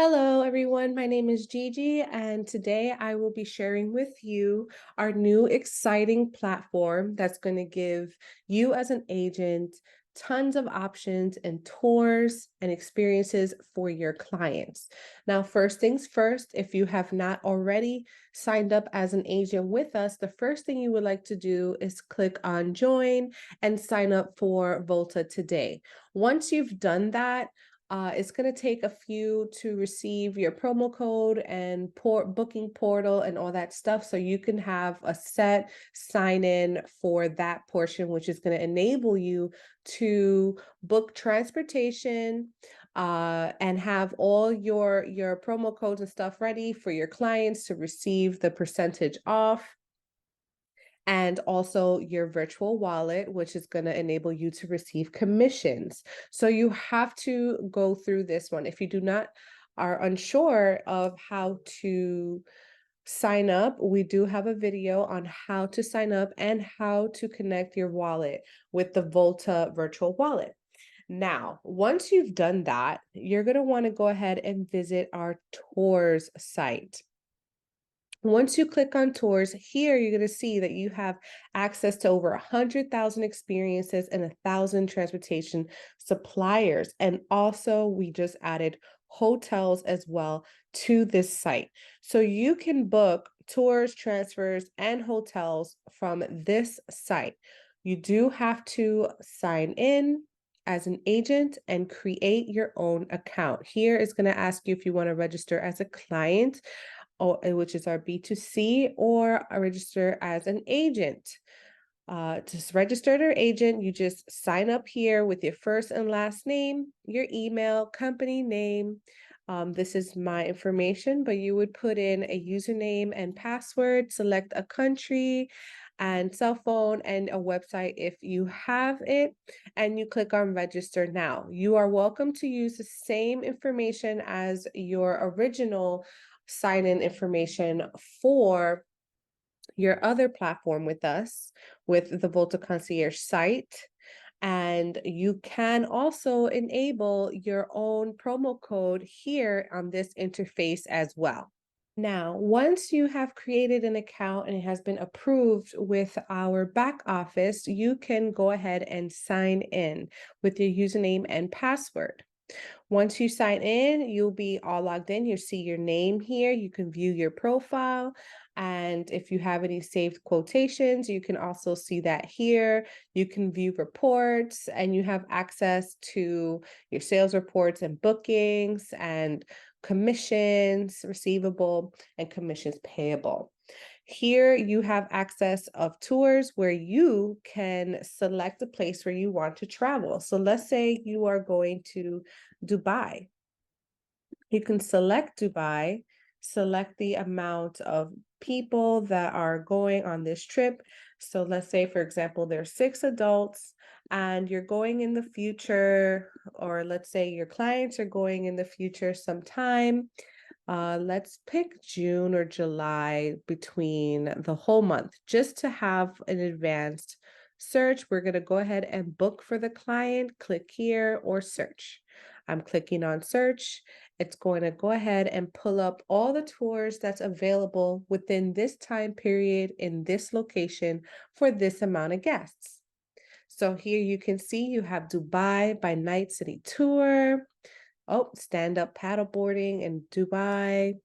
Hello, everyone. My name is Gigi, and today I will be sharing with you our new exciting platform that's going to give you, as an agent, tons of options and tours and experiences for your clients. Now, first things first, if you have not already signed up as an agent with us, the first thing you would like to do is click on join and sign up for Volta today. Once you've done that, it's going to take a few to receive your promo code and booking portal and all that stuff. So you can have a set sign in for that portion, which is going to enable you to book transportation and have all your promo codes and stuff ready for your clients to receive the percentage off, and also your virtual wallet, which is going to enable you to receive commissions. So you have to go through this one. If you do not are unsure of how to sign up, we do have a video on how to sign up and how to connect your wallet with the Volta virtual wallet. Now, once you've done that, you're going to want to go ahead and visit our tours site. Once you click on tours, here you're going to see that you have access to over 100,000 experiences and 1,000 transportation suppliers. And also, we just added hotels as well to this site. So you can book tours, transfers, and hotels from this site. You do have to sign in as an agent and create your own account. Here is going to ask you if you want to register as a client, which is our B2C, or register as an agent. To register as an agent, you just sign up here with your first and last name, your email, company name. This is my information, but you would put in a username and password, select a country and cell phone and a website if you have it, and you click on register now. You are welcome to use the same information as your original sign-in information for your other platform with us, with the Volta Concierge site. And you can also enable your own promo code here on this interface as well. Now, once you have created an account and it has been approved with our back office, you can go ahead and sign in with your username and password. Once you sign in, you'll be all logged in. You see your name here. You can view your profile. And if you have any saved quotations, you can also see that here. You can view reports, and you have access to your sales reports and bookings and commissions receivable and commissions payable. Here you have access of tours where you can select a place where you want to travel. So let's say you are going to Dubai. You can select Dubai, select the amount of people that are going on this trip. So let's say, for example, there's 6 adults and you're going in the future, or let's say your clients are going in the future sometime. Let's pick June or July between the whole month, just to have an advanced search. We're going to go ahead and book for the client. Click here or search. I'm clicking on search. It's going to go ahead and pull up all the tours that's available within this time period in this location for this amount of guests. So here you can see you have Dubai by Night City Tour. Oh, stand-up paddleboarding in Dubai,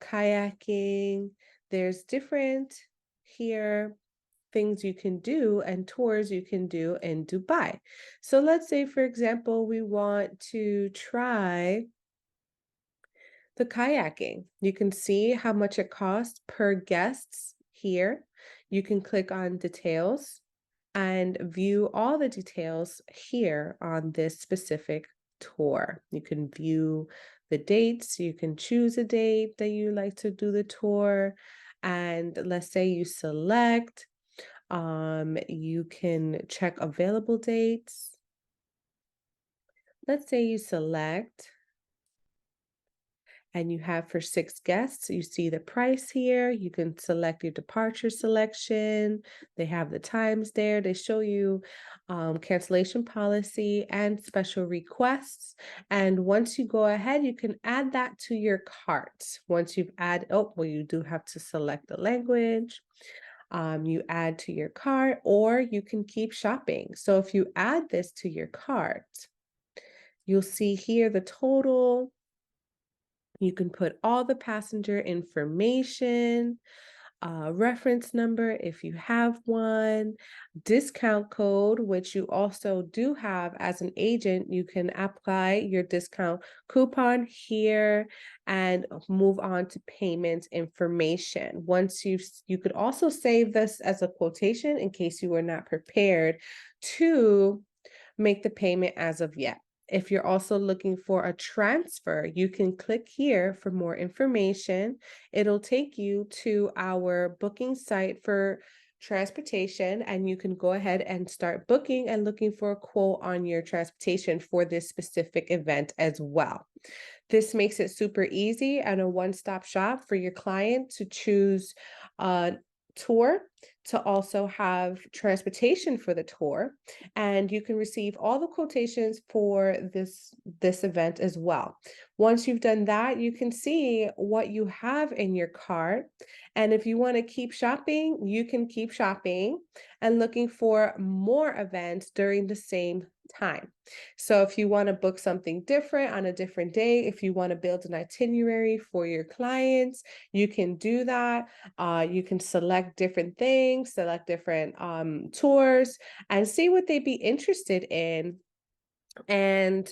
kayaking. There's different here things you can do and tours you can do in Dubai. So let's say, for example, we want to try the kayaking. You can see how much it costs per guests here. You can click on details and view all the details here on this specific tour. You can view the dates, you can choose a date that you like to do the tour. And let's say you select, you can check available dates. Let's say you select, and you have for 6 guests. You see the price here. You can select your departure selection. They have the times there. They show you cancellation policy and special requests. And once you go ahead, you can add that to your cart. Once you've added, oh, well, you do have to select the language. You add to your cart, or you can keep shopping. So if you add this to your cart, you'll see here the total. You can put all the passenger information, reference number if you have one, discount code, which you also do have as an agent. You can apply your discount coupon here and move on to payment information. Once you could also save this as a quotation in case you were not prepared to make the payment as of yet. If you're also looking for a transfer, you can click here for more information. It'll take you to our booking site for transportation, and you can go ahead and start booking and looking for a quote on your transportation for this specific event as well. This makes it super easy and a one-stop shop for your client to choose a tour, to also have transportation for the tour, and you can receive all the quotations for this event as well. Once you've done that, you can see what you have in your cart, and if you want to keep shopping, you can keep shopping and looking for more events during the same time. So if you want to book something different on a different day, if you want to build an itinerary for your clients, you can do that. You can select different things, select different tours, and see what they'd be interested in, and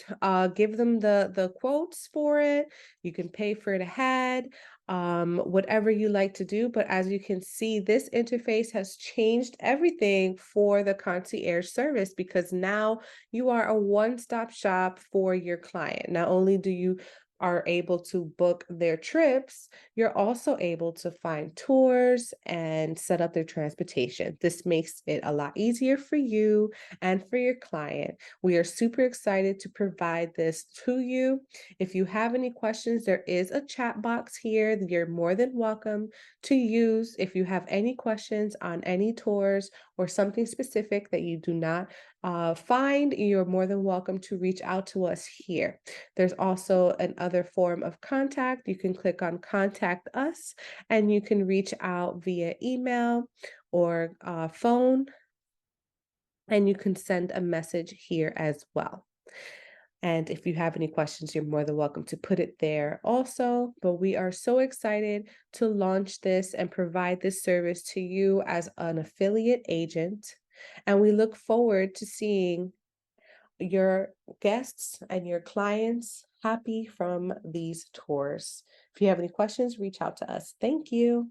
give them the quotes for it. You can pay for it ahead, whatever you like to do. But as you can see, this interface has changed everything for the concierge service, because now you are a one-stop shop for your client. Not only do you are able to book their trips, you're also able to find tours and set up their transportation. This makes it a lot easier for you and for your client. We are super excited to provide this to you. If you have any questions, there is a chat box here that you're more than welcome to use. If you have any questions on any tours or something specific that you do not find, you're more than welcome to reach out to us here. There's also another form of contact. You can click on Contact Us, and you can reach out via email or phone, and you can send a message here as well. And if you have any questions, you're more than welcome to put it there also. But we are so excited to launch this and provide this service to you as an affiliate agent. And we look forward to seeing your guests and your clients happy from these tours. If you have any questions, reach out to us. Thank you.